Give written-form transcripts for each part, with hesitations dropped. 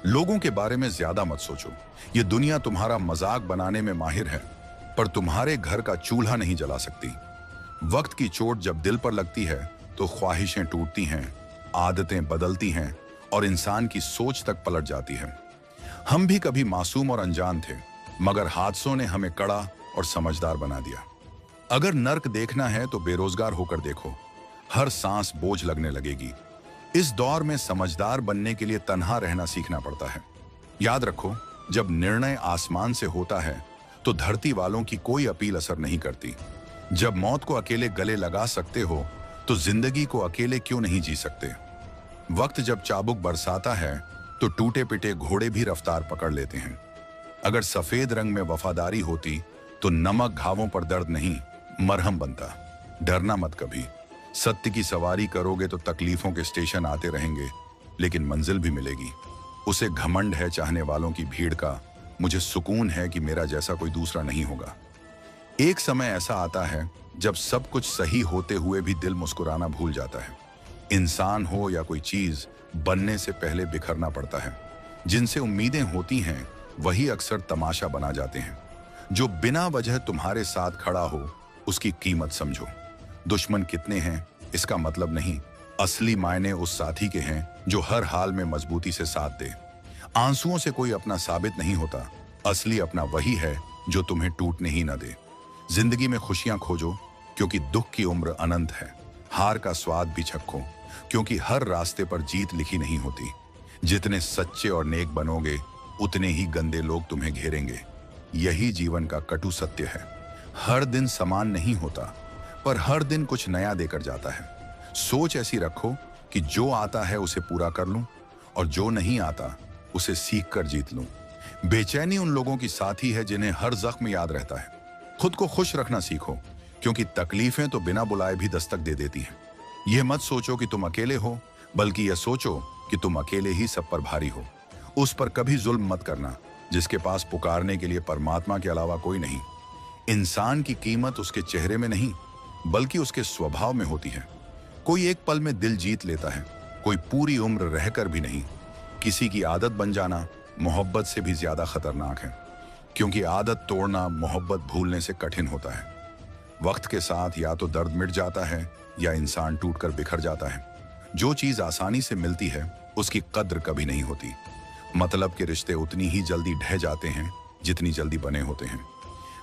लोगों के बारे में ज्यादा मत सोचो। ये दुनिया तुम्हारा मजाक बनाने में माहिर है, पर तुम्हारे घर का चूल्हा नहीं जला सकती। वक्त की चोट जब दिल पर लगती है तो ख्वाहिशें टूटती हैं, आदतें बदलती हैं और इंसान की सोच तक पलट जाती है। हम भी कभी मासूम और अनजान थे, मगर हादसों ने हमें कड़ा और समझदार बना दिया। अगर नर्क देखना है तो बेरोजगार होकर देखो, हर सांस बोझ लगने लगेगी। इस दौर में समझदार बनने के लिए तन्हा रहना सीखना पड़ता है। याद रखो, जब निर्णय आसमान से होता है तो धरती वालों की कोई अपील असर नहीं करती। जब मौत को अकेले गले लगा सकते हो तो जिंदगी को अकेले क्यों नहीं जी सकते। वक्त जब चाबुक बरसाता है तो टूटे पिटे घोड़े भी रफ्तार पकड़ लेते हैं। अगर सफेद रंग में वफादारी होती तो नमक घावों पर दर्द नहीं, मरहम बनता। डरना मत कभी। सत्य की सवारी करोगे तो तकलीफों के स्टेशन आते रहेंगे, लेकिन मंजिल भी मिलेगी। उसे घमंड है चाहने वालों की भीड़ का, मुझे सुकून है कि मेरा जैसा कोई दूसरा नहीं होगा। एक समय ऐसा आता है जब सब कुछ सही होते हुए भी दिल मुस्कुराना भूल जाता है। इंसान हो या कोई चीज, बनने से पहले बिखरना पड़ता है। जिनसे उम्मीदें होती हैं वही अक्सर तमाशा बना जाते हैं। जो बिना वजह तुम्हारे साथ खड़ा हो उसकी कीमत समझो। दुश्मन कितने हैं इसका मतलब नहीं, असली मायने उस साथी के हैं जो हर हाल में मजबूती से साथ दे। आंसुओं से कोई अपना साबित नहीं होता, असली अपना वही है जो तुम्हें टूटने ही न दे। जिंदगी में खुशियां खोजो क्योंकि दुख की उम्र अनंत है। हार का स्वाद भी चखो क्योंकि हर रास्ते पर जीत लिखी नहीं होती। जितने सच्चे और नेक बनोगे उतने ही गंदे लोग तुम्हें घेरेंगे। यही जीवन का कटु सत्य है। हर दिन समान नहीं होता, पर हर दिन कुछ नया देकर जाता है। सोच ऐसी रखो कि जो आता है उसे पूरा कर लूं और जो नहीं आता उसे सीख कर जीत लूं। बेचैनी उन लोगों की साथी है जिन्हें हर जख्म याद रहता है। खुद को खुश रखना सीखो क्योंकि तकलीफें तो बिना बुलाए भी दस्तक दे देती हैं। यह मत सोचो कि तुम अकेले हो, बल्कि यह सोचो कि तुम अकेले ही सब पर भारी हो। उस पर कभी जुल्म मत करना जिसके पास पुकारने के लिए परमात्मा के अलावा कोई नहीं। इंसान की कीमत उसके चेहरे में नहीं बल्कि उसके स्वभाव में होती है। कोई एक पल में दिल जीत लेता है, कोई पूरी उम्र रहकर भी नहीं। किसी की आदत बन जाना मोहब्बत से भी ज्यादा खतरनाक है, क्योंकि आदत तोड़ना मोहब्बत भूलने से कठिन होता है। वक्त के साथ या तो दर्द मिट जाता है या इंसान टूटकर बिखर जाता है। जो चीज आसानी से मिलती है उसकी कद्र कभी नहीं होती। मतलब के रिश्ते उतनी ही जल्दी ढह जाते हैं जितनी जल्दी बने होते हैं।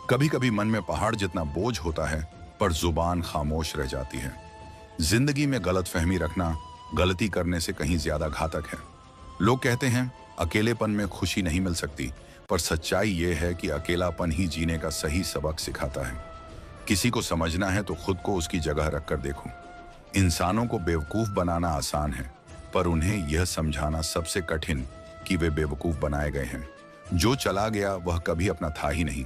कभी कभी मन में पहाड़ जितना बोझ होता है पर जुबान खामोश रह जाती है। जिंदगी में गलतफहमी रखना गलती करने से कहीं ज्यादा घातक है। लोग कहते हैं अकेलेपन में खुशी नहीं मिल सकती, पर सच्चाई यह है कि अकेलापन ही जीने का सही सबक सिखाता है। किसी को समझना है तो खुद को उसकी जगह रखकर देखो। इंसानों को बेवकूफ बनाना आसान है, पर उन्हें यह समझाना सबसे कठिन कि वे बेवकूफ बनाए गए हैं। जो चला गया वह कभी अपना था ही नहीं,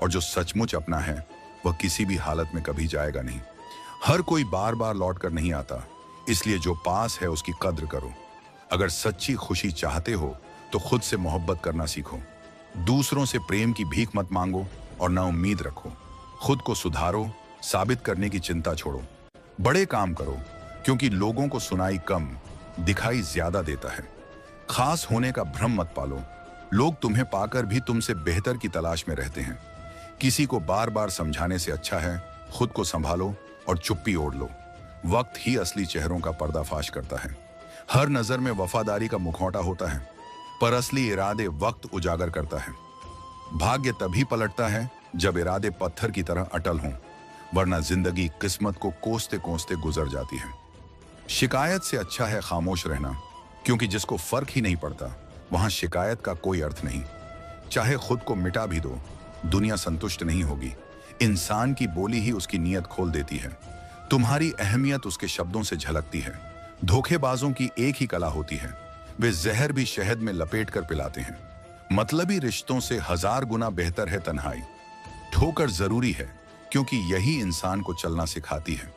और जो सचमुच अपना है वह किसी भी हालत में कभी जाएगा नहीं। हर कोई बार बार लौट कर नहीं आता, इसलिए जो पास है उसकी कद्र करो। अगर सच्ची खुशी चाहते हो तो खुद से मोहब्बत करना सीखो। दूसरों से प्रेम की भीख मत मांगो और ना उम्मीद रखो। खुद को सुधारो, साबित करने की चिंता छोड़ो। बड़े काम करो क्योंकि लोगों को सुनाई कम, दिखाई ज्यादा देता है। खास होने का भ्रम मत पालो, लोग तुम्हें पाकर भी तुमसे बेहतर की तलाश में रहते हैं। किसी को बार बार समझाने से अच्छा है खुद को संभालो और चुप्पी ओढ़ लो। वक्त ही असली चेहरों का पर्दाफाश करता है। हर नजर में वफादारी का मुखौटा होता है, पर असली इरादे वक्त उजागर करता है। भाग्य तभी पलटता है जब इरादे पत्थर की तरह अटल हों, वरना जिंदगी किस्मत को कोसते कोसते गुजर जाती है। शिकायत से अच्छा है खामोश रहना, क्योंकि जिसको फर्क ही नहीं पड़ता वहां शिकायत का कोई अर्थ नहीं। चाहे खुद को मिटा भी दो, दुनिया संतुष्ट नहीं होगी। इंसान की बोली ही उसकी नीयत खोल देती है। तुम्हारी अहमियत उसके शब्दों से झलकती है। धोखेबाजों की एक ही कला होती है, वे जहर भी शहद में लपेट कर पिलाते हैं। मतलबी रिश्तों से 1000 गुना बेहतर है तन्हाई। ठोकर जरूरी है क्योंकि यही इंसान को चलना सिखाती है।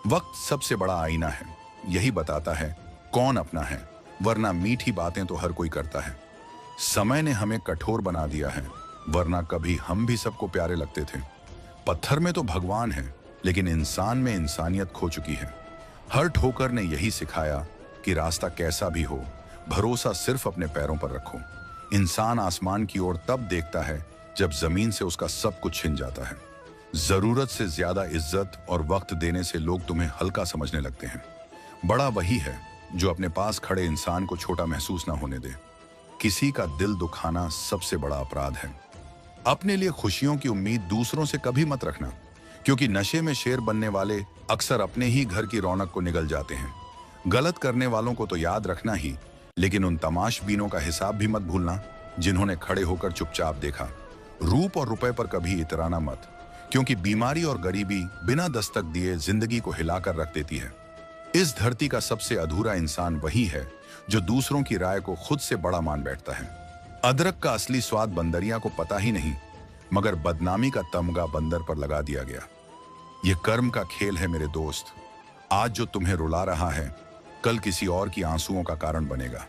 वक्त सबसे बड़ा आईना है, यही बताता है कौन अपना है, वरना मीठी बातें तो हर कोई करता है। समय ने हमें कठोर बना दिया है, वरना कभी हम भी सबको प्यारे लगते थे। पत्थर में तो भगवान है, लेकिन इंसान में इंसानियत खो चुकी है। हर ठोकर ने यही सिखाया कि रास्ता कैसा भी हो, भरोसा सिर्फ अपने पैरों पर रखो। इंसान आसमान की ओर तब देखता है जब जमीन से उसका सब कुछ छिन जाता है। जरूरत से ज्यादा इज्जत और वक्त देने से लोग तुम्हें हल्का समझने लगते हैं। बड़ा वही है जो अपने पास खड़े इंसान को छोटा महसूस ना होने दे। किसी का दिल दुखाना सबसे बड़ा अपराध है। अपने लिए खुशियों की उम्मीद दूसरों से कभी मत रखना, क्योंकि नशे में शेर बनने वाले अक्सर अपने ही घर की रौनक को निगल जाते हैं। गलत करने वालों को तो याद रखना ही, लेकिन उन तमाशबीनों का हिसाब भी मत भूलना जिन्होंने खड़े होकर चुपचाप देखा। रूप और रुपए पर कभी इतराना मत, क्योंकि बीमारी और गरीबी बिना दस्तक दिए जिंदगी को हिलाकर रख देती है। इस धरती का सबसे अधूरा इंसान वही है जो दूसरों की राय को खुद से बड़ा मान बैठता है। अदरक का असली स्वाद बंदरिया को पता ही नहीं, मगर बदनामी का तमगा बंदर पर लगा दिया गया। यह कर्म का खेल है मेरे दोस्त। आज जो तुम्हें रुला रहा है, कल किसी और की आंसुओं का कारण बनेगा।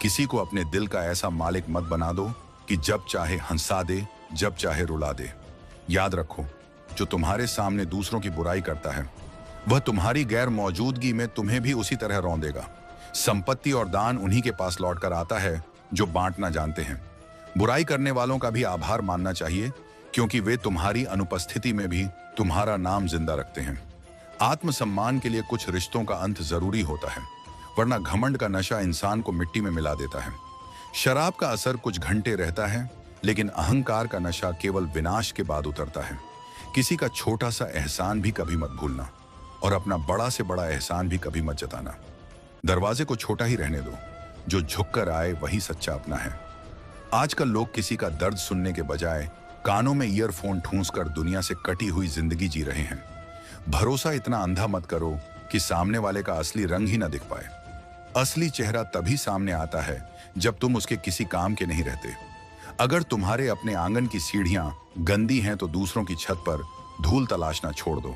किसी को अपने दिल का ऐसा मालिक मत बना दो कि जब चाहे हंसा दे, जब चाहे रुला दे। याद रखो, जो तुम्हारे सामने दूसरों की बुराई करता है, वह तुम्हारी गैर मौजूदगी में तुम्हें भी उसी तरह रौंदेगा। संपत्ति और दान उन्हीं के पास लौट कर आता है जो बांटना जानते हैं। बुराई करने वालों का भी आभार मानना चाहिए, क्योंकि वे तुम्हारी अनुपस्थिति में भी तुम्हारा नाम जिंदा रखते हैं। आत्मसम्मान के लिए कुछ रिश्तों का अंत जरूरी होता है, वरना घमंड का नशा इंसान को मिट्टी में मिला देता है। शराब का असर कुछ घंटे रहता है, लेकिन अहंकार का नशा केवल विनाश के बाद उतरता है। किसी का छोटा सा एहसान भी कभी मत भूलना, और अपना बड़ा से बड़ा एहसान भी कभी मत जताना। दरवाजे को छोटा ही रहने दो, जो झुककर आए वही सच्चा अपना है। आजकल लोग किसी का दर्द सुनने के बजाय कानों में ईयरफोन ठूंसकर दुनिया से कटी हुई जिंदगी जी रहे हैं। भरोसा इतना अंधा मत करो कि सामने वाले का असली रंग ही ना दिख पाए। असली चेहरा तभी सामने आता है जब तुम उसके किसी काम के नहीं रहते। अगर तुम्हारे अपने आंगन की सीढ़ियां गंदी हैं तो दूसरों की छत पर धूल तलाशना छोड़ दो।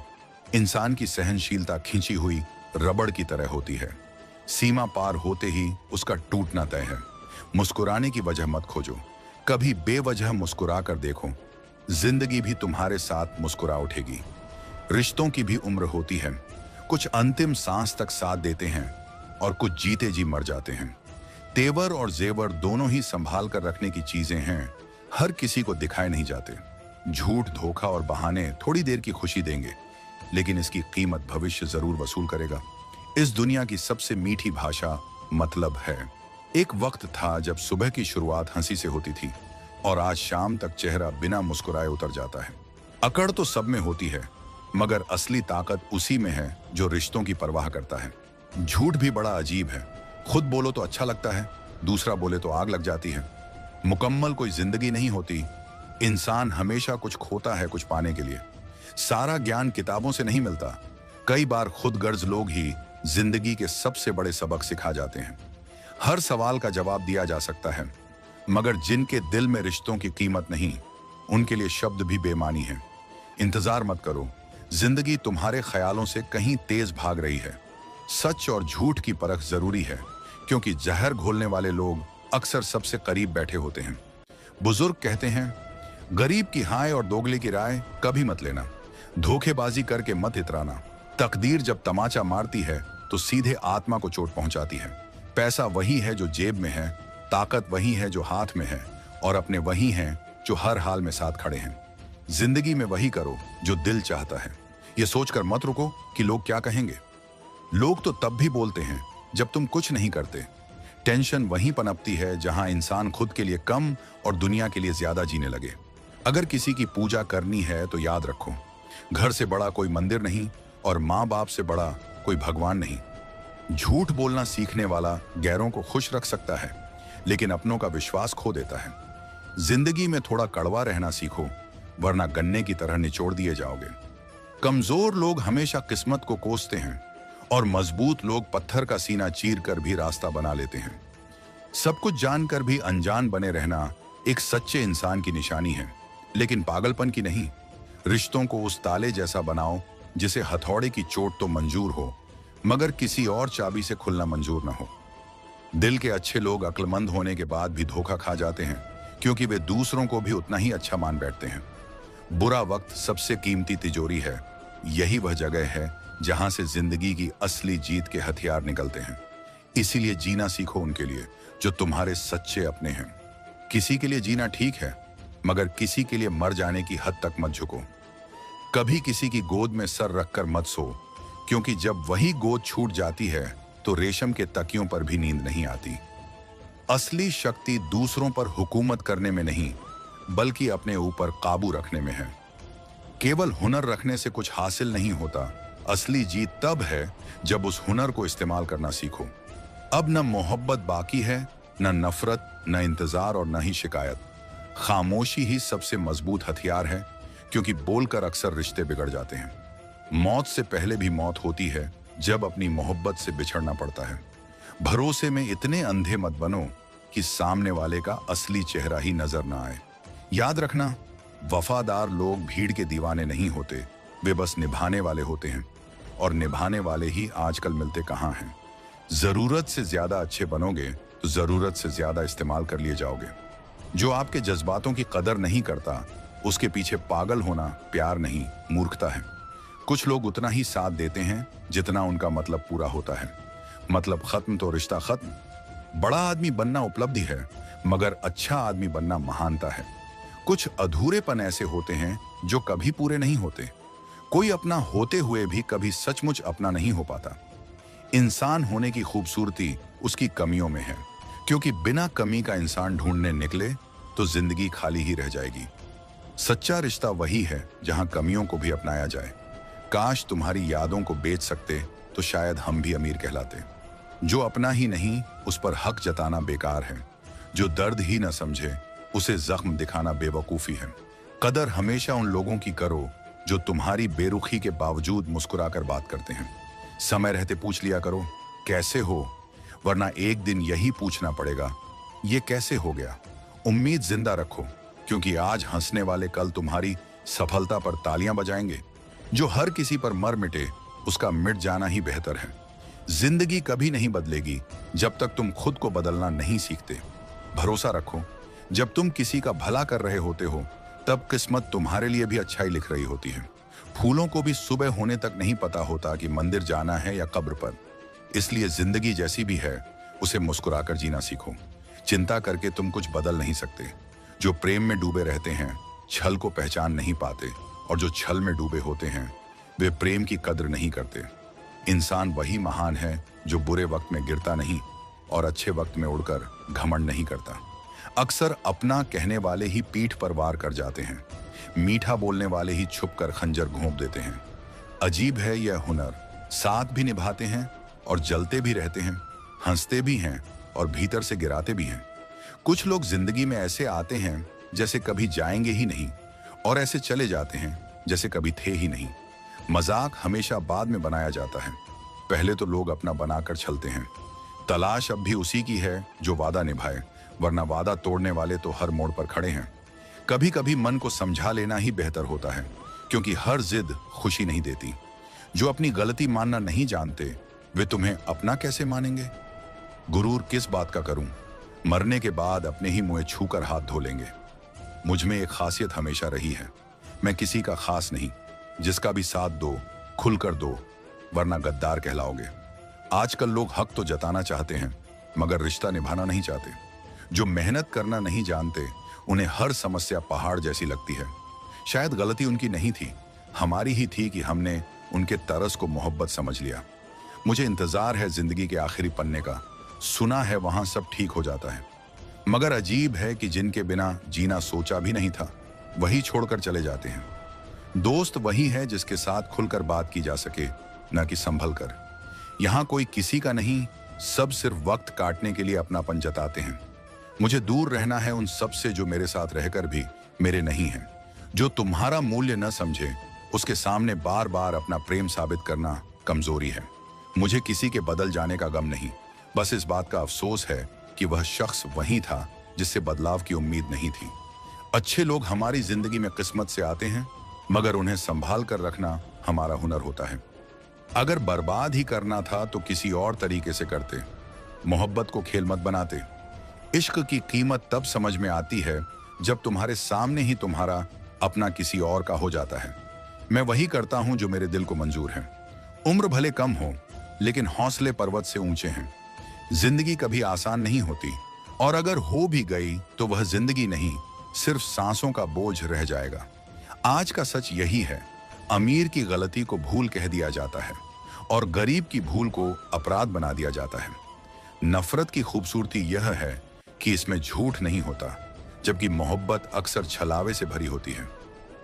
इंसान की सहनशीलता खींची हुई रबड़ की तरह होती है। सीमा पार होते ही उसका टूटना तय है। मुस्कुराने की वजह मत खोजो, कभी बेवजह मुस्कुरा कर देखो। जिंदगी भी तुम्हारे साथ मुस्कुरा उठेगी। रिश्तों की भी उम्र होती है, कुछ अंतिम सांस तक साथ देते हैं और कुछ जीते जी मर जाते हैं। तेवर और जेवर दोनों ही संभाल कर रखने की चीजें हैं, हर किसी को दिखाए नहीं जाते। झूठ, धोखा और बहाने थोड़ी देर की खुशी देंगे, लेकिन इसकी कीमत भविष्य जरूर वसूल करेगा। इस दुनिया की सबसे मीठी भाषा मतलब है। एक वक्त था जब सुबह की शुरुआत हंसी से होती थी और आज शाम तक चेहरा बिना मुस्कुराए उतर जाता है। अकड़ तो सब में होती है, मगर असली ताकत उसी में है जो रिश्तों की परवाह करता है। झूठ भी बड़ा अजीब है, खुद बोलो तो अच्छा लगता है, दूसरा बोले तो आग लग जाती है। मुकम्मल कोई जिंदगी नहीं होती, इंसान हमेशा कुछ खोता है कुछ पाने के लिए। सारा ज्ञान किताबों से नहीं मिलता, कई बार खुद गर्ज लोग ही जिंदगी के सबसे बड़े सबक सिखा जाते हैं। हर सवाल का जवाब दिया जा सकता है, मगर जिनके दिल में रिश्तों की कीमत नहीं, उनके लिए शब्द भी बेमानी है। इंतजार मत करो, जिंदगी तुम्हारे ख्यालों से कहीं तेज भाग रही है। सच और झूठ की परख जरूरी है, क्योंकि जहर घोलने वाले लोग अक्सर सबसे करीब बैठे होते हैं। बुजुर्ग कहते हैं, गरीब की हाय और दोगले की राय कभी मत लेना। धोखेबाजी करके मत इतराना। तकदीर जब तमाचा मारती है तो सीधे आत्मा को चोट पहुंचाती है। पैसा वही है जो जेब में है, ताकत वही है जो हाथ में है, और अपने वही हैं जो हर हाल में साथ खड़े हैं। जिंदगी में वही करो जो दिल चाहता है। यह सोचकर मत रुको कि लोग क्या कहेंगे। लोग तो तब भी बोलते हैं जब तुम कुछ नहीं करते। टेंशन वहीं पनपती है जहां इंसान खुद के लिए कम और दुनिया के लिए ज्यादा जीने लगे। अगर किसी की पूजा करनी है तो याद रखो, घर से बड़ा कोई मंदिर नहीं और माँ बाप से बड़ा कोई भगवान नहीं। झूठ बोलना सीखने वाला गैरों को खुश रख सकता है, लेकिन अपनों का विश्वास खो देता है। जिंदगी में थोड़ा कड़वा रहना सीखो, वरना गन्ने की तरह निचोड़ दिए जाओगे। कमजोर लोग हमेशा किस्मत को कोसते हैं और मजबूत लोग पत्थर का सीना चीर कर भी रास्ता बना लेते हैं। सब कुछ जानकर भी अनजान बने रहना एक सच्चे इंसान की निशानी है, लेकिन पागलपन की नहीं। रिश्तों को उस ताले जैसा बनाओ जिसे हथौड़े की चोट तो मंजूर हो, मगर किसी और चाबी से खुलना मंजूर ना हो। दिल के अच्छे लोग अक्लमंद होने के बाद भी धोखा खा जाते हैं, क्योंकि वे दूसरों को भी उतना ही अच्छा मान बैठते हैं। बुरा वक्त सबसे कीमती तिजोरी है। यही वह जगह है जहां से जिंदगी की असली जीत के हथियार निकलते हैं। इसीलिए जीना सीखो उनके लिए जो तुम्हारे सच्चे अपने हैं। किसी के लिए जीना ठीक है, मगर किसी के लिए मर जाने की हद तक मत झुको। कभी किसी की गोद में सर रखकर मत सो, क्योंकि जब वही गोद छूट जाती है तो रेशम के तकियों पर भी नींद नहीं आती। असली शक्ति दूसरों पर हुकूमत करने में नहीं, बल्कि अपने ऊपर काबू रखने में है। केवल हुनर रखने से कुछ हासिल नहीं होता। असली जीत तब है जब उस हुनर को इस्तेमाल करना सीखो। अब न मोहब्बत बाकी है, न नफरत, न इंतजार और न ही शिकायत। खामोशी ही सबसे मजबूत हथियार है, क्योंकि बोलकर अक्सर रिश्ते बिगड़ जाते हैं। मौत से पहले भी मौत होती है जब अपनी मोहब्बत से बिछड़ना पड़ता है। भरोसे में इतने अंधे मत बनो कि सामने वाले का असली चेहरा ही नजर ना आए। याद रखना, वफादार लोग भीड़ के दीवाने नहीं होते, वे बस निभाने वाले होते हैं। और निभाने वाले ही आजकल मिलते कहाँ हैं। जरूरत से ज्यादा अच्छे बनोगे तो जरूरत से ज्यादा इस्तेमाल कर लिए जाओगे। जो आपके जज्बातों की कदर नहीं करता, उसके पीछे पागल होना प्यार नहीं, मूर्खता है। कुछ लोग उतना ही साथ देते हैं जितना उनका मतलब पूरा होता है। मतलब खत्म तो रिश्ता खत्म। बड़ा आदमी बनना उपलब्धि है, मगर अच्छा आदमी बनना महानता है। कुछ अधूरेपन ऐसे होते हैं जो कभी पूरे नहीं होते। कोई अपना होते हुए भी कभी सचमुच अपना नहीं हो पाता। इंसान होने की खूबसूरती उसकी कमियों में है, क्योंकि बिना कमी का इंसान ढूंढने निकले तो जिंदगी खाली ही रह जाएगी। सच्चा रिश्ता वही है जहां कमियों को भी अपनाया जाए। काश तुम्हारी यादों को बेच सकते तो शायद हम भी अमीर कहलाते। जो अपना ही नहीं, उस पर हक जताना बेकार है। जो दर्द ही न समझे, उसे जख्म दिखाना बेवकूफी है। कदर हमेशा उन लोगों की करो जो तुम्हारी बेरुखी के बावजूद मुस्कुराकर बात करते हैं। समय रहते पूछ लिया करो कैसे हो, वरना एक दिन यही पूछना पड़ेगा ये कैसे हो गया। उम्मीद जिंदा रखो, क्योंकि आज हंसने वाले कल तुम्हारी सफलता पर तालियां बजाएंगे। जो हर किसी पर मर मिटे, उसका मिट जाना ही बेहतर है। जिंदगी कभी नहीं बदलेगी जब तक तुम खुद को बदलना नहीं सीखते। भरोसा रखो, जब तुम किसी का भला कर रहे होते हो, तब किस्मत तुम्हारे लिए भी अच्छाई लिख रही होती है। फूलों को भी सुबह होने तक नहीं पता होता कि मंदिर जाना है या कब्र पर। इसलिए जिंदगी जैसी भी है, उसे मुस्कुराकर जीना सीखो। चिंता करके तुम कुछ बदल नहीं सकते। जो प्रेम में डूबे रहते हैं, छल को पहचान नहीं पाते, और जो छल में डूबे होते हैं, वे प्रेम की कद्र नहीं करते। इंसान वही महान है जो बुरे वक्त में गिरता नहीं और अच्छे वक्त में उड़कर घमंड नहीं करता। अक्सर अपना कहने वाले ही पीठ पर वार कर जाते हैं। मीठा बोलने वाले ही छुपकर खंजर घोंप देते हैं। अजीब है यह हुनर, साथ भी निभाते हैं और जलते भी रहते हैं, हंसते भी हैं और भीतर से गिराते भी हैं। कुछ लोग जिंदगी में ऐसे आते हैं जैसे कभी जाएंगे ही नहीं, और ऐसे चले जाते हैं जैसे कभी थे ही नहीं। मजाक हमेशा बाद में बनाया जाता है, पहले तो लोग अपना बनाकर छलते हैं। तलाश अब भी उसी की है जो वादा निभाए, वरना वादा तोड़ने वाले तो हर मोड़ पर खड़े हैं। कभी कभी मन को समझा लेना ही बेहतर होता है, क्योंकि हर जिद खुशी नहीं देती। जो अपनी गलती मानना नहीं जानते, वे तुम्हें अपना कैसे मानेंगे। गुरूर किस बात का करूं, मरने के बाद अपने ही मुंह छूकर हाथ धो लेंगे। मुझ में एक खासियत हमेशा रही है, मैं किसी का खास नहीं। जिसका भी साथ दो, खुलकर दो, वरना गद्दार कहलाओगे। आजकल लोग हक तो जताना चाहते हैं, मगर रिश्ता निभाना नहीं चाहते। जो मेहनत करना नहीं जानते, उन्हें हर समस्या पहाड़ जैसी लगती है। शायद गलती उनकी नहीं थी, हमारी ही थी कि हमने उनके तरस को मोहब्बत समझ लिया। मुझे इंतजार है जिंदगी के आखिरी पन्ने का, सुना है वहां सब ठीक हो जाता है। मगर अजीब है कि जिनके बिना जीना सोचा भी नहीं था, वही छोड़कर चले जाते हैं। दोस्त वही है जिसके साथ खुलकर बात की जा सके, न कि संभल कर। यहाँ कोई किसी का नहीं, सब सिर्फ वक्त काटने के लिए अपनापन जताते हैं। मुझे दूर रहना है उन सब से जो मेरे साथ रहकर भी मेरे नहीं हैं। जो तुम्हारा मूल्य न समझे, उसके सामने बार बार अपना प्रेम साबित करना कमजोरी है। मुझे किसी के बदल जाने का गम नहीं, बस इस बात का अफसोस है कि वह शख्स वही था जिससे बदलाव की उम्मीद नहीं थी। अच्छे लोग हमारी जिंदगी में किस्मत से आते हैं, मगर उन्हें संभाल कर रखना हमारा हुनर होता है। अगर बर्बाद ही करना था तो किसी और तरीके से करते, मोहब्बत को खेल मत बनाते। इश्क की कीमत तब समझ में आती है जब तुम्हारे सामने ही तुम्हारा अपना किसी और का हो जाता है। मैं वही करता हूं जो मेरे दिल को मंजूर है। उम्र भले कम हो, लेकिन हौसले पर्वत से ऊंचे हैं। जिंदगी कभी आसान नहीं होती, और अगर हो भी गई तो वह जिंदगी नहीं, सिर्फ सांसों का बोझ रह जाएगा। आज का सच यही है, अमीर की गलती को भूल कह दिया जाता है और गरीब की भूल को अपराध बना दिया जाता है। नफरत की खूबसूरती यह है कि इसमें झूठ नहीं होता, जबकि मोहब्बत अक्सर छलावे से भरी होती है।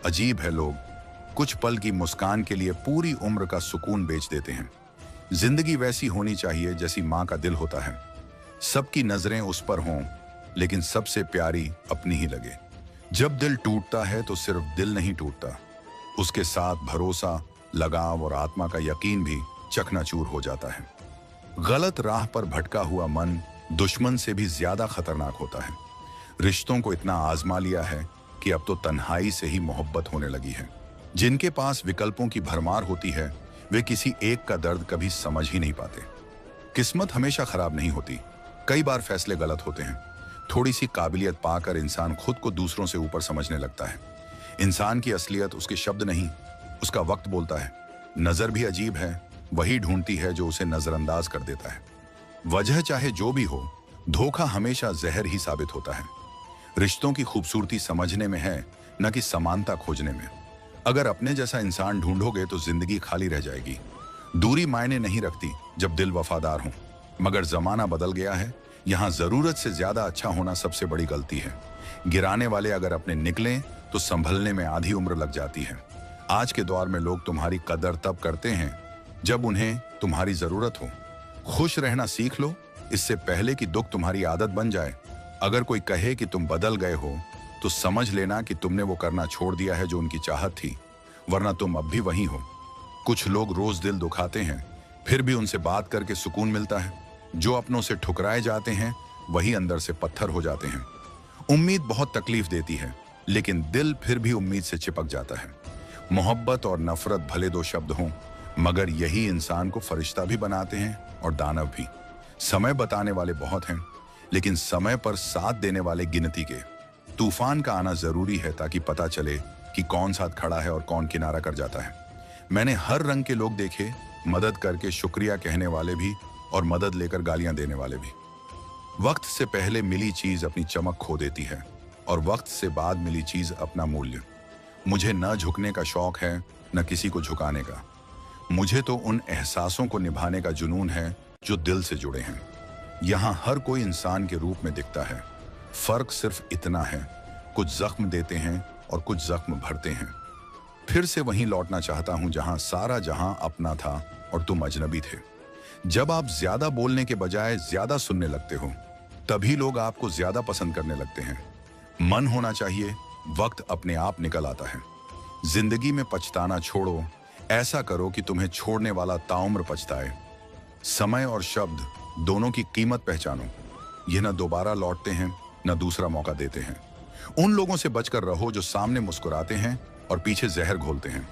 अजीब है, लोग कुछ पल की मुस्कान के लिए पूरी उम्र का सुकून बेच देते हैं। जिंदगी वैसी होनी चाहिए जैसी माँ का दिल होता है, सबकी नजरें उस पर हों लेकिन सबसे प्यारी अपनी ही लगे। जब दिल टूटता है तो सिर्फ दिल नहीं टूटता, उसके साथ भरोसा, लगाव और आत्मा का यकीन भी चकनाचूर हो जाता है। गलत राह पर भटका हुआ मन दुश्मन से भी ज्यादा खतरनाक होता है। रिश्तों को इतना आजमा लिया है कि अब तो तन्हाई से ही मोहब्बत होने लगी है। जिनके पास विकल्पों की भरमार होती है वे किसी एक का दर्द कभी समझ ही नहीं पाते। किस्मत हमेशा खराब नहीं होती, कई बार फैसले गलत होते हैं। थोड़ी सी काबिलियत पाकर इंसान खुद को दूसरों से ऊपर समझने लगता है। इंसान की असलियत उसके शब्द नहीं, उसका वक्त बोलता है। नजर भी अजीब है, वही ढूंढती है जो उसे नजरअंदाज कर देता है। वजह चाहे जो भी हो, धोखा हमेशा जहर ही साबित होता है। रिश्तों की खूबसूरती समझने में है, न कि समानता खोजने में। अगर अपने जैसा इंसान ढूंढोगे तो जिंदगी खाली रह जाएगी। दूरी मायने नहीं रखती जब दिल वफादार हो, मगर जमाना बदल गया है। यहाँ जरूरत से ज्यादा अच्छा होना सबसे बड़ी गलती है। गिराने वाले अगर अपने निकलें तो संभलने में आधी उम्र लग जाती है। आज के दौर में लोग तुम्हारी कदर तब करते हैं जब उन्हें तुम्हारी जरूरत हो। खुश रहना सीख लो, इससे पहले कि दुख तुम्हारी आदत बन जाए। अगर कोई कहे कि तुम बदल गए हो तो समझ लेना कि तुमने वो करना छोड़ दिया है जो उनकी चाहत थी, वरना तुम अब भी वही हो। कुछ लोग रोज दिल दुखाते हैं, फिर भी उनसे बात करके सुकून मिलता है। जो अपनों से ठुकराए जाते हैं वही अंदर से पत्थर हो जाते हैं। उम्मीद बहुत तकलीफ देती है, लेकिन दिल फिर भी उम्मीद से चिपक जाता है। मोहब्बत और नफरत भले दो शब्द हों, मगर यही इंसान को फरिश्ता भी बनाते हैं और दानव भी। समय बताने वाले बहुत हैं, लेकिन समय पर साथ देने वाले गिनती के। तूफान का आना जरूरी है ताकि पता चले कि कौन साथ खड़ा है और कौन किनारा कर जाता है। मैंने हर रंग के लोग देखे, मदद करके शुक्रिया कहने वाले भी और मदद लेकर गालियां देने वाले भी। वक्त से पहले मिली चीज अपनी चमक खो देती है और वक्त से बाद मिली चीज अपना मूल्य। मुझे न झुकने का शौक है, न किसी को झुकाने का। मुझे तो उन एहसासों को निभाने का जुनून है जो दिल से जुड़े हैं। यहाँ हर कोई इंसान के रूप में दिखता है, फर्क सिर्फ इतना है, कुछ जख्म देते हैं और कुछ जख्म भरते हैं। फिर से वहीं लौटना चाहता हूं जहां सारा जहां अपना था और तुम अजनबी थे। जब आप ज्यादा बोलने के बजाय ज्यादा सुनने लगते हो, तभी लोग आपको ज्यादा पसंद करने लगते हैं। मन होना चाहिए, वक्त अपने आप निकल आता है। जिंदगी में पछताना छोड़ो, ऐसा करो कि तुम्हें छोड़ने वाला ताउम्र पछताए। समय और शब्द दोनों की कीमत पहचानो। ये न दोबारा लौटते हैं, न दूसरा मौका देते हैं। उन लोगों से बचकर रहो जो सामने मुस्कुराते हैं और पीछे जहर घोलते हैं।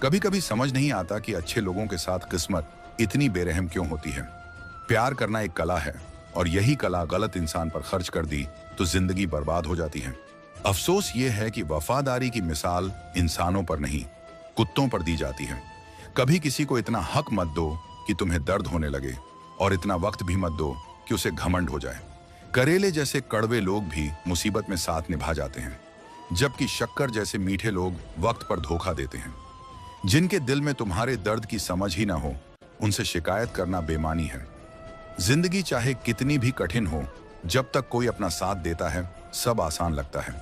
कभी कभी समझ नहीं आता कि अच्छे लोगों के साथ किस्मत इतनी बेरहम क्यों होती है। प्यार करना एक कला है, और यही कला गलत इंसान पर खर्च कर दी तो जिंदगी बर्बाद हो जाती है। अफसोस ये है कि वफादारी की मिसाल इंसानों पर नहीं, कुत्तों पर दी जाती है। कभी किसी को इतना हक मत दो कि तुम्हें दर्द होने लगे, और इतना वक्त भी मत दो कि उसे घमंड हो जाए। करेले जैसे कड़वे लोग भी मुसीबत में साथ निभा जाते हैं, जबकि शक्कर जैसे मीठे लोग वक्त पर धोखा देते हैं। जिनके दिल में तुम्हारे दर्द की समझ ही ना हो, उनसे शिकायत करना बेमानी है। जिंदगी चाहे कितनी भी कठिन हो, जब तक कोई अपना साथ देता है सब आसान लगता है।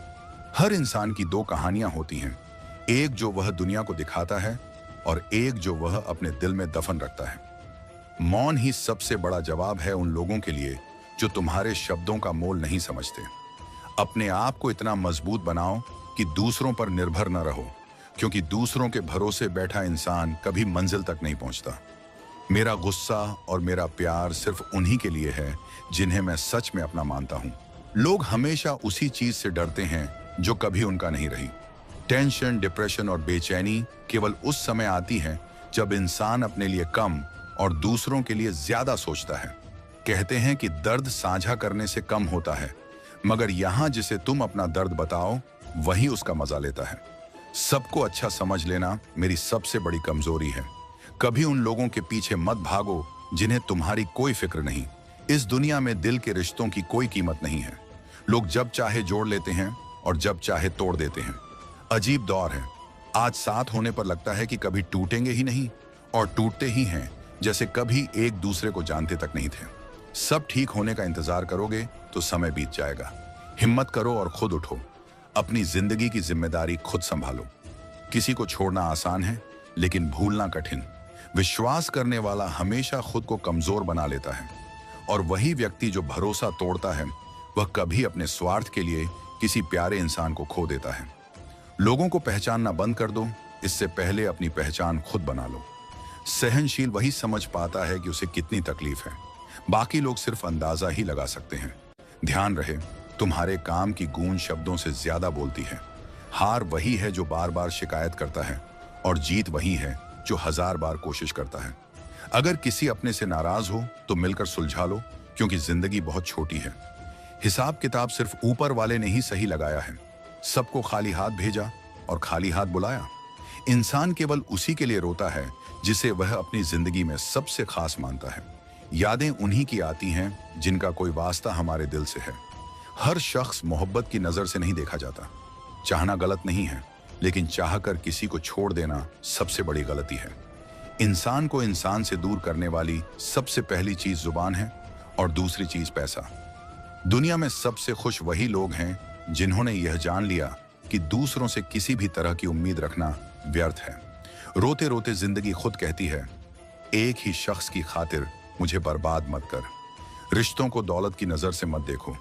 हर इंसान की दो कहानियां होती हैं, एक जो वह दुनिया को दिखाता है और एक जो वह अपने दिल में दफन रखता है। मौन ही सबसे बड़ा जवाब है उन लोगों के लिए जो तुम्हारे शब्दों का मोल नहीं समझते। अपने आप को इतना मजबूत बनाओ कि दूसरों पर निर्भर न रहो, क्योंकि दूसरों के भरोसे बैठा इंसान कभी मंजिल तक नहीं पहुंचता। मेरा गुस्सा और मेरा प्यार सिर्फ उन्हीं के लिए है जिन्हें मैं सच में अपना मानता हूं। लोग हमेशा उसी चीज से डरते हैं जो कभी उनका नहीं रही। टेंशन, डिप्रेशन और बेचैनी केवल उस समय आती है जब इंसान अपने लिए कम और दूसरों के लिए ज्यादा सोचता है। कहते हैं कि दर्द साझा करने से कम होता है, मगर यहां जिसे तुम अपना दर्द बताओ वही उसका मजा लेता है। सबको अच्छा समझ लेना मेरी सबसे बड़ी कमजोरी है। कभी उन लोगों के पीछे मत भागो जिन्हें तुम्हारी कोई फिक्र नहीं। इस दुनिया में दिल के रिश्तों की कोई कीमत नहीं है। लोग जब चाहे जोड़ लेते हैं और जब चाहे तोड़ देते हैं। अजीब दौर है। आज साथ होने पर लगता है कि कभी टूटेंगे ही नहीं, और टूटते ही हैं जैसे कभी एक दूसरे को जानते तक नहीं थे। सब ठीक होने का इंतजार करोगे तो समय बीत जाएगा। हिम्मत करो और खुद उठो। अपनी जिंदगी की जिम्मेदारी खुद संभालो। किसी को छोड़ना आसान है, लेकिन भूलना कठिन। विश्वास करने वाला हमेशा खुद को कमजोर बना लेता है, और वही व्यक्ति जो भरोसा तोड़ता है वह कभी अपने स्वार्थ के लिए किसी प्यारे इंसान को खो देता है। लोगों को पहचानना बंद कर दो, इससे पहले अपनी पहचान खुद बना लो। सहनशील वही समझ पाता है कि उसे कितनी तकलीफ है, बाकी लोग सिर्फ अंदाजा ही लगा सकते हैं। ध्यान रहे, तुम्हारे काम की गूंज शब्दों से ज्यादा बोलती है। हार वही है जो बार बार शिकायत करता है, और जीत वही है जो 1000 बार कोशिश करता है। अगर किसी अपने से नाराज हो तो मिलकर सुलझा लो, क्योंकि जिंदगी बहुत छोटी है। हिसाब किताब सिर्फ ऊपर वाले ने ही सही लगाया है। सबको खाली हाथ भेजा और खाली हाथ बुलाया। इंसान केवल उसी के लिए रोता है जिसे वह अपनी जिंदगी में सबसे खास मानता है। यादें उन्हीं की आती हैं जिनका कोई वास्ता हमारे दिल से है। हर शख्स मोहब्बत की नजर से नहीं देखा जाता। चाहना गलत नहीं है, लेकिन चाहकर किसी को छोड़ देना सबसे बड़ी गलती है। इंसान को इंसान से दूर करने वाली सबसे पहली चीज जुबान है, और दूसरी चीज पैसा। दुनिया में सबसे खुश वही लोग हैं जिन्होंने यह जान लिया कि दूसरों से किसी भी तरह की उम्मीद रखना व्यर्थ है। रोते रोते जिंदगी खुद कहती है, एक ही शख्स की खातिर मुझे बर्बाद मत कर। रिश्तों को दौलत की नजर से मत देखो,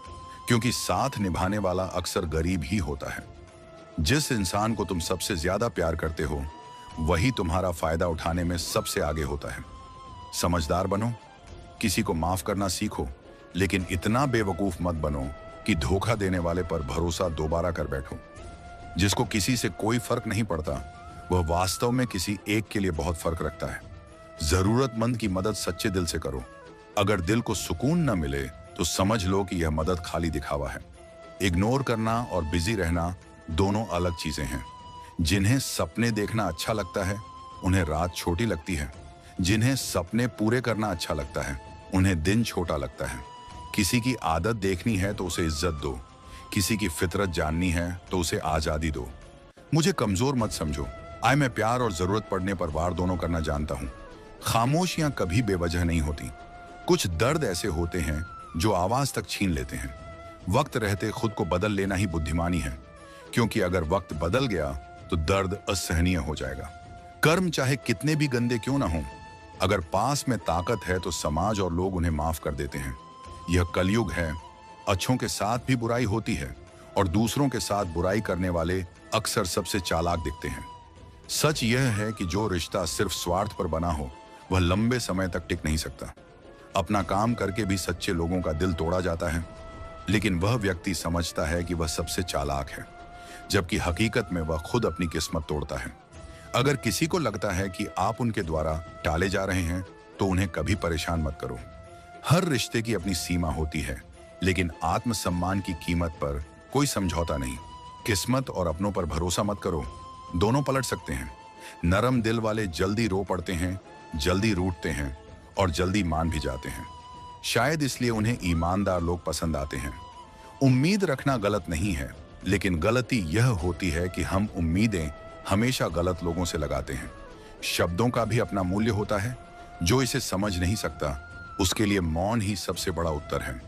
क्योंकि साथ निभाने वाला अक्सर गरीब ही होता है। जिस इंसान को तुम सबसे ज्यादा प्यार करते हो वही तुम्हारा फायदा उठाने में सबसे आगे होता है। समझदार बनो, किसी को माफ करना सीखो, लेकिन इतना बेवकूफ मत बनो कि धोखा देने वाले पर भरोसा दोबारा कर बैठो। जिसको किसी से कोई फर्क नहीं पड़ता वह वास्तव में किसी एक के लिए बहुत फर्क रखता है। जरूरतमंद की मदद सच्चे दिल से करो। अगर दिल को सुकून न मिले तो समझ लो कि यह मदद खाली दिखावा है। इग्नोर करना और बिजी रहना दोनों अलग चीजें हैं। जिन्हें सपने देखना अच्छा लगता है उन्हें रात छोटी लगती है। जिन्हें सपने पूरे करना अच्छा लगता है उन्हें दिन छोटा लगता है। किसी की आदत देखनी है तो उसे इज्जत दो, किसी की फितरत जाननी है तो उसे आजादी दो। मुझे कमजोर मत समझो। मैं प्यार और जरूरत पड़ने पर वार दोनों करना जानता हूँ। खामोशियां कभी बेवजह नहीं होती। कुछ दर्द ऐसे होते हैं जो आवाज तक छीन लेते हैं। वक्त रहते खुद को बदल लेना ही बुद्धिमानी है, क्योंकि अगर वक्त बदल गया तो दर्द असहनीय हो जाएगा। कर्म चाहे कितने भी गंदे क्यों ना हों, अगर पास में ताकत है तो समाज और लोग उन्हें माफ कर देते हैं। यह कलयुग है। अच्छों के साथ भी बुराई होती है, और दूसरों के साथ बुराई करने वाले अक्सर सबसे चालाक दिखते हैं। सच यह है कि जो रिश्ता सिर्फ स्वार्थ पर बना हो वह लंबे समय तक टिक नहीं सकता। अपना काम करके भी सच्चे लोगों का दिल तोड़ा जाता है, लेकिन वह व्यक्ति समझता है कि वह सबसे चालाक है, जबकि हकीकत में वह खुद अपनी किस्मत तोड़ता है। अगर किसी को लगता है कि आप उनके द्वारा टाले जा रहे हैं तो उन्हें कभी परेशान मत करो। हर रिश्ते की अपनी सीमा होती है, लेकिन आत्मसम्मान की कीमत पर कोई समझौता नहीं। किस्मत और अपनों पर भरोसा मत करो, दोनों पलट सकते हैं। नरम दिल वाले जल्दी रो पड़ते हैं, जल्दी रूठते हैं और जल्दी मान भी जाते हैं। शायद इसलिए उन्हें ईमानदार लोग पसंद आते हैं। उम्मीद रखना गलत नहीं है, लेकिन गलती यह होती है कि हम उम्मीदें हमेशा गलत लोगों से लगाते हैं। शब्दों का भी अपना मूल्य होता है। जो इसे समझ नहीं सकता उसके लिए मौन ही सबसे बड़ा उत्तर है।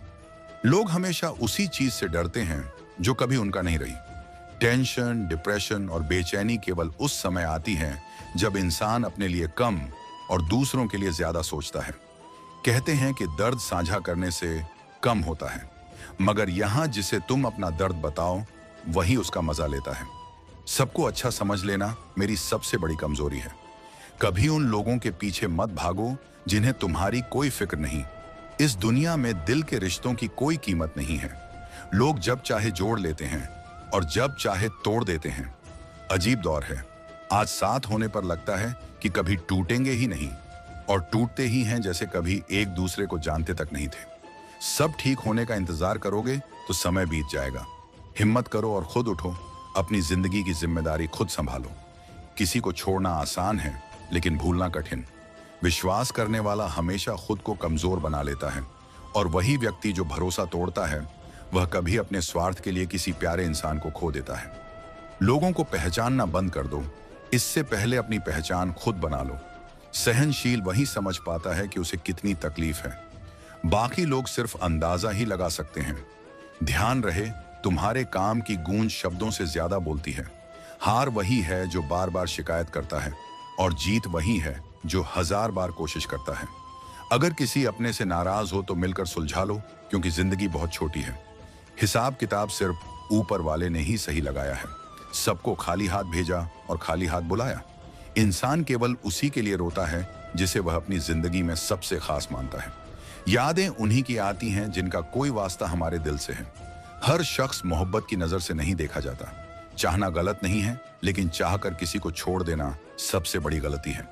लोग हमेशा उसी चीज से डरते हैं जो कभी उनका नहीं रही। टेंशन, डिप्रेशन और बेचैनी केवल उस समय आती है जब इंसान अपने लिए कम और दूसरों के लिए ज्यादा सोचता है। कहते हैं कि दर्द साझा करने से कम होता है, मगर यहां जिसे तुम अपना दर्द बताओ वही उसका मजा लेता है। सबको अच्छा समझ लेना मेरी सबसे बड़ी कमजोरी है। कभी उन लोगों के पीछे मत भागो जिन्हें तुम्हारी कोई फिक्र नहीं। इस दुनिया में दिल के रिश्तों की कोई कीमत नहीं है। लोग जब चाहे जोड़ लेते हैं और जब चाहे तोड़ देते हैं। अजीब दौर है। आज साथ होने पर लगता है कि कभी टूटेंगे ही नहीं, और टूटते ही हैं जैसे कभी एक दूसरे को जानते तक नहीं थे। सब ठीक होने का इंतजार करोगे तो समय बीत जाएगा। हिम्मत करो और खुद उठो। अपनी जिंदगी की जिम्मेदारी खुद संभालो। किसी को छोड़ना आसान है, लेकिन भूलना कठिन। विश्वास करने वाला हमेशा खुद को कमजोर बना लेता है, और वही व्यक्ति जो भरोसा तोड़ता है वह कभी अपने स्वार्थ के लिए किसी प्यारे इंसान को खो देता है। लोगों को पहचानना बंद कर दो, इससे पहले अपनी पहचान खुद बना लो। सहनशील वही समझ पाता है कि उसे कितनी तकलीफ है, बाकी लोग सिर्फ अंदाजा ही लगा सकते हैं। ध्यान रहे, तुम्हारे काम की गूंज शब्दों से ज्यादा बोलती है। हार वही है जो बार बार शिकायत करता है और जीत वही है जो 1000 बार कोशिश करता है। अगर किसी अपने से नाराज हो तो मिलकर सुलझा लो, क्योंकि जिंदगी बहुत छोटी है। हिसाब किताब सिर्फ ऊपर वाले ने ही सही लगाया है। सबको खाली हाथ भेजा और खाली हाथ बुलाया। इंसान केवल उसी के लिए रोता है जिसे वह अपनी जिंदगी में सबसे खास मानता है। यादें उन्हीं की आती हैं जिनका कोई वास्ता हमारे दिल से है। हर शख्स मोहब्बत की नजर से नहीं देखा जाता। चाहना गलत नहीं है, लेकिन चाहकर किसी को छोड़ देना सबसे बड़ी गलती है।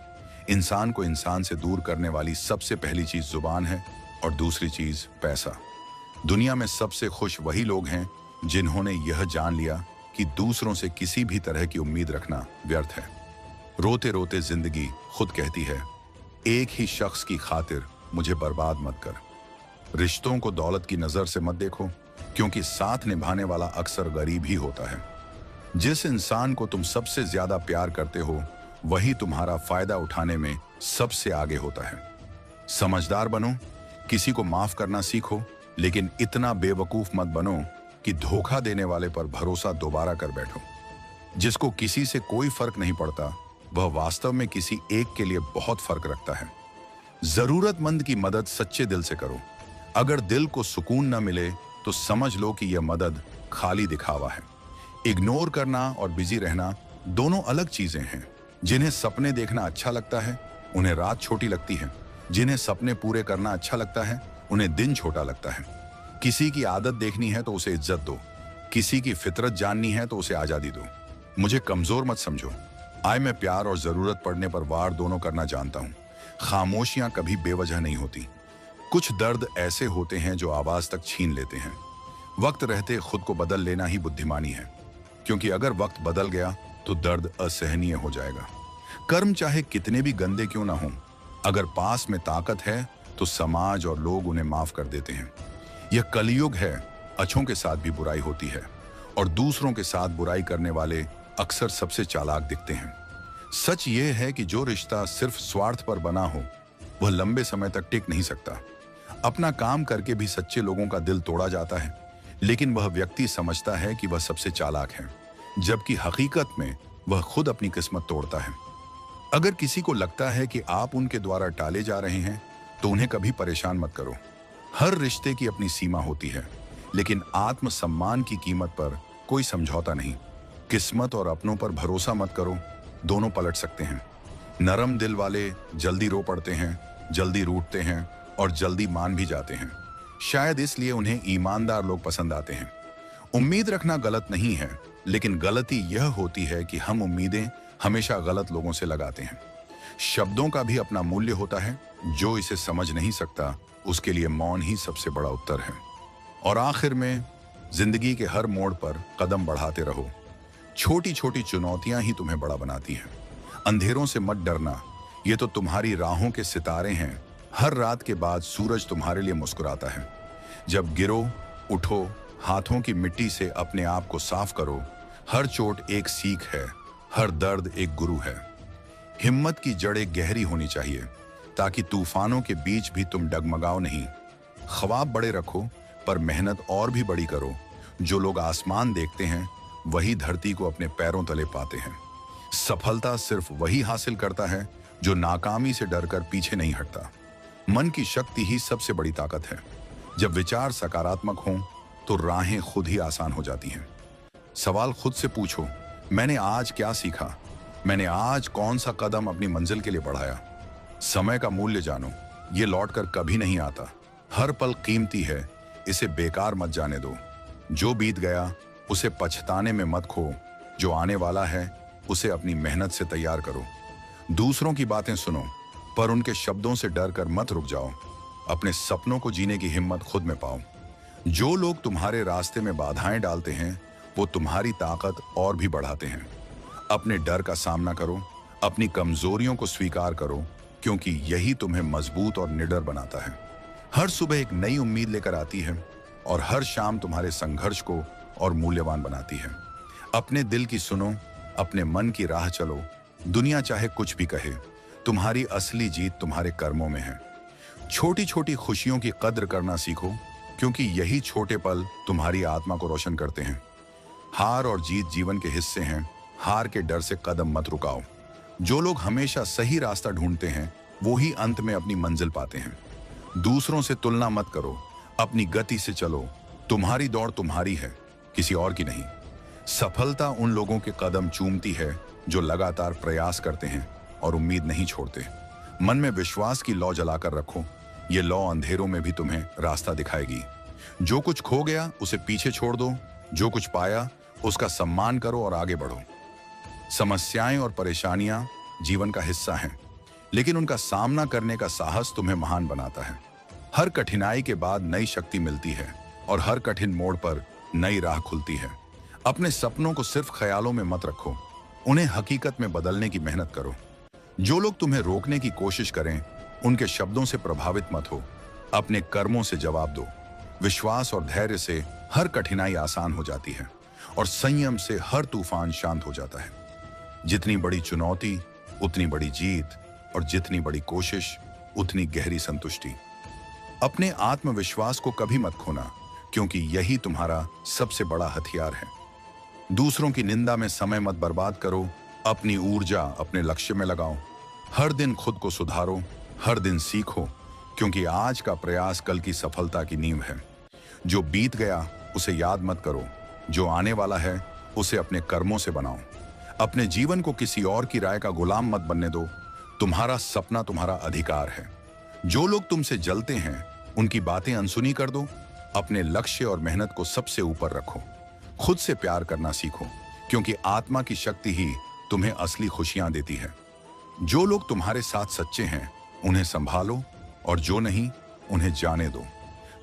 इंसान को इंसान से दूर करने वाली सबसे पहली चीज जुबान है और दूसरी चीज पैसा। दुनिया में सबसे खुश वही लोग हैं जिन्होंने यह जान लिया कि दूसरों से किसी भी तरह की उम्मीद रखना व्यर्थ है। रोते रोते जिंदगी खुद कहती है, एक ही शख्स की खातिर मुझे बर्बाद मत कर। रिश्तों को दौलत की नजर से मत देखो, क्योंकि साथ निभाने वाला अक्सर गरीब ही होता है। जिस इंसान को तुम सबसे ज्यादा प्यार करते हो वही तुम्हारा फायदा उठाने में सबसे आगे होता है। समझदार बनो, किसी को माफ करना सीखो, लेकिन इतना बेवकूफ मत बनो कि धोखा देने वाले पर भरोसा दोबारा कर बैठो। जिसको किसी से कोई फर्क नहीं पड़ता वह वास्तव में किसी एक के लिए बहुत फर्क रखता है। जरूरतमंद की मदद सच्चे दिल से करो। अगर दिल को सुकून न मिले तो समझ लो कि यह मदद खाली दिखावा है। इग्नोर करना और बिजी रहना दोनों अलग चीजें हैं। जिन्हें सपने देखना अच्छा लगता है उन्हें रात छोटी लगती है। जिन्हें सपने पूरे करना अच्छा लगता है उन्हें दिन छोटा लगता है। किसी की आदत देखनी है तो उसे इज्जत दो, किसी की फितरत जाननी है तो उसे आजादी दो। मुझे कमजोर मत समझो। मैं प्यार और जरूरत पड़ने पर वार दोनों करना जानता हूं। खामोशियां कभी बेवजह नहीं होती। कुछ दर्द ऐसे होते हैं जो आवाज तक छीन लेते हैं। वक्त रहते खुद को बदल लेना ही बुद्धिमानी है, क्योंकि अगर वक्त बदल गया तो दर्द असहनीय हो जाएगा। कर्म चाहे कितने भी गंदे क्यों ना हों, अगर पास में ताकत है तो समाज और लोग उन्हें माफ कर देते हैं। यह कलयुग है, अच्छों के साथ भी बुराई होती है और दूसरों के साथ बुराई करने वाले अक्सर सबसे चालाक दिखते हैं। सच यह है कि जो रिश्ता सिर्फ स्वार्थ पर बना हो वह लंबे समय तक टिक नहीं सकता। अपना काम करके भी सच्चे लोगों का दिल तोड़ा जाता है, लेकिन वह व्यक्ति समझता है कि वह सबसे चालाक है, जबकि हकीकत में वह खुद अपनी किस्मत तोड़ता है। अगर किसी को लगता है कि आप उनके द्वारा टाले जा रहे हैं तो उन्हें कभी परेशान मत करो। हर रिश्ते की अपनी सीमा होती है, लेकिन आत्मसम्मान की कीमत पर कोई समझौता नहीं। किस्मत और अपनों पर भरोसा मत करो, दोनों पलट सकते हैं। नरम दिल वाले जल्दी रो पड़ते हैं, जल्दी रूठते हैं और जल्दी मान भी जाते हैं। शायद इसलिए उन्हें ईमानदार लोग पसंद आते हैं। उम्मीद रखना गलत नहीं है, लेकिन गलती यह होती है कि हम उम्मीदें हमेशा गलत लोगों से लगाते हैं। शब्दों का भी अपना मूल्य होता है। जो इसे समझ नहीं सकता उसके लिए मौन ही सबसे बड़ा उत्तर है। और आखिर में जिंदगी के हर मोड़ पर कदम बढ़ाते रहो। छोटी छोटी चुनौतियां ही तुम्हें बड़ा बनाती हैं। अंधेरों से मत डरना, ये तो तुम्हारी राहों के सितारे हैं। हर रात के बाद सूरज तुम्हारे लिए मुस्कुराता है। जब गिरो उठो, हाथों की मिट्टी से अपने आप को साफ करो। हर चोट एक सीख है, हर दर्द एक गुरु है। हिम्मत की जड़ें गहरी होनी चाहिए ताकि तूफानों के बीच भी तुम डगमगाओ नहीं। ख्वाब बड़े रखो पर मेहनत और भी बड़ी करो। जो लोग आसमान देखते हैं वही धरती को अपने पैरों तले पाते हैं। सफलता सिर्फ वही हासिल करता है जो नाकामी से डरकर पीछे नहीं हटता। मन की शक्ति ही सबसे बड़ी ताकत है। जब विचार सकारात्मक हों तो राहें खुद ही आसान हो जाती हैं। सवाल खुद से पूछो, मैंने आज क्या सीखा? मैंने आज कौन सा कदम अपनी मंजिल के लिए बढ़ाया? समय का मूल्य जानो, ये लौटकर कभी नहीं आता। हर पल कीमती है, इसे बेकार मत जाने दो। जो बीत गया उसे पछताने में मत खो। जो आने वाला है उसे अपनी मेहनत से तैयार करो। दूसरों की बातें सुनो पर उनके शब्दों से डर कर मत रुक जाओ। अपने सपनों को जीने की हिम्मत खुद में पाओ। जो लोग तुम्हारे रास्ते में बाधाएं डालते हैं वो तुम्हारी ताकत और भी बढ़ाते हैं। अपने डर का सामना करो, अपनी कमजोरियों को स्वीकार करो, क्योंकि यही तुम्हें मजबूत और निडर बनाता है। हर सुबह एक नई उम्मीद लेकर आती है और हर शाम तुम्हारे संघर्ष को और मूल्यवान बनाती है। अपने दिल की सुनो, अपने मन की राह चलो। दुनिया चाहे कुछ भी कहे, तुम्हारी असली जीत तुम्हारे कर्मों में है। छोटी छोटी खुशियों की कद्र करना सीखो, क्योंकि यही छोटे पल तुम्हारी आत्मा को रोशन करते हैं। हार और जीत जीवन के हिस्से हैं। हार के डर से कदम मत रुकाओ। जो लोग हमेशा सही रास्ता ढूंढते हैं वो ही अंत में अपनी मंजिल पाते हैं। दूसरों से तुलना मत करो, अपनी गति से चलो। तुम्हारी दौड़ तुम्हारी है, किसी और की नहीं। सफलता उन लोगों के कदम चूमती है जो लगातार प्रयास करते हैं और उम्मीद नहीं छोड़ते। मन में विश्वास की लौ जलाकर रखो, ये लौ अंधेरों में भी तुम्हें रास्ता दिखाएगी। जो कुछ खो गया उसे पीछे छोड़ दो, जो कुछ पाया उसका सम्मान करो और आगे बढ़ो। समस्याएं और परेशानियां जीवन का हिस्सा हैं, लेकिन उनका सामना करने का साहस तुम्हें महान बनाता है। हर कठिनाई के बाद नई शक्ति मिलती है और हर कठिन मोड़ पर नई राह खुलती है। अपने सपनों को सिर्फ ख्यालों में मत रखो, उन्हें हकीकत में बदलने की मेहनत करो। जो लोग तुम्हें रोकने की कोशिश करें उनके शब्दों से प्रभावित मत हो, अपने कर्मों से जवाब दो। विश्वास और धैर्य से हर कठिनाई आसान हो जाती है और संयम से हर तूफान शांत हो जाता है। जितनी बड़ी चुनौती उतनी बड़ी जीत, और जितनी बड़ी कोशिश उतनी गहरी संतुष्टि। अपने आत्मविश्वास को कभी मत खोना, क्योंकि यही तुम्हारा सबसे बड़ा हथियार है। दूसरों की निंदा में समय मत बर्बाद करो, अपनी ऊर्जा अपने लक्ष्य में लगाओ। हर दिन खुद को सुधारो, हर दिन सीखो, क्योंकि आज का प्रयास कल की सफलता की नींव है। जो बीत गया उसे याद मत करो, जो आने वाला है उसे अपने कर्मों से बनाओ। अपने जीवन को किसी और की राय का गुलाम मत बनने दो। तुम्हारा सपना तुम्हारा अधिकार है। जो लोग तुमसे जलते हैं उनकी बातें अनसुनी कर दो। अपने लक्ष्य और मेहनत को सबसे ऊपर रखो। खुद से प्यार करना सीखो, क्योंकि आत्मा की शक्ति ही तुम्हें असली खुशियां देती है। जो लोग तुम्हारे साथ सच्चे हैं उन्हें संभालो, और जो नहीं उन्हें जाने दो।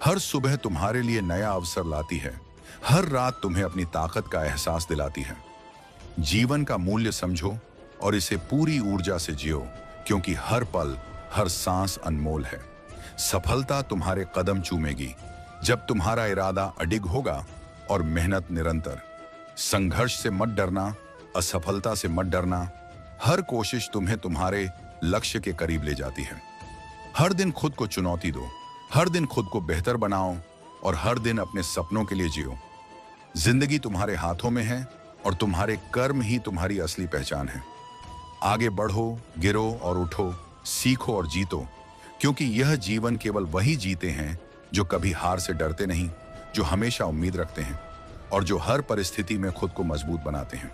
हर सुबह तुम्हारे लिए नया अवसर लाती है, हर रात तुम्हें अपनी ताकत का एहसास दिलाती है। जीवन का मूल्य समझो और इसे पूरी ऊर्जा से जियो, क्योंकि हर पल हर सांस अनमोल है। सफलता तुम्हारे कदम चूमेगी जब तुम्हारा इरादा अडिग होगा और मेहनत निरंतर। संघर्ष से मत डरना, असफलता से मत डरना। हर कोशिश तुम्हें तुम्हारे लक्ष्य के करीब ले जाती है। हर दिन खुद को चुनौती दो, हर दिन खुद को बेहतर बनाओ और हर दिन अपने सपनों के लिए जियो। जिंदगी तुम्हारे हाथों में है और तुम्हारे कर्म ही तुम्हारी असली पहचान है। आगे बढ़ो, गिरो और उठो, सीखो और जीतो, क्योंकि यह जीवन केवल वही जीते हैं जो कभी हार से डरते नहीं, जो हमेशा उम्मीद रखते हैं और जो हर परिस्थिति में खुद को मजबूत बनाते हैं।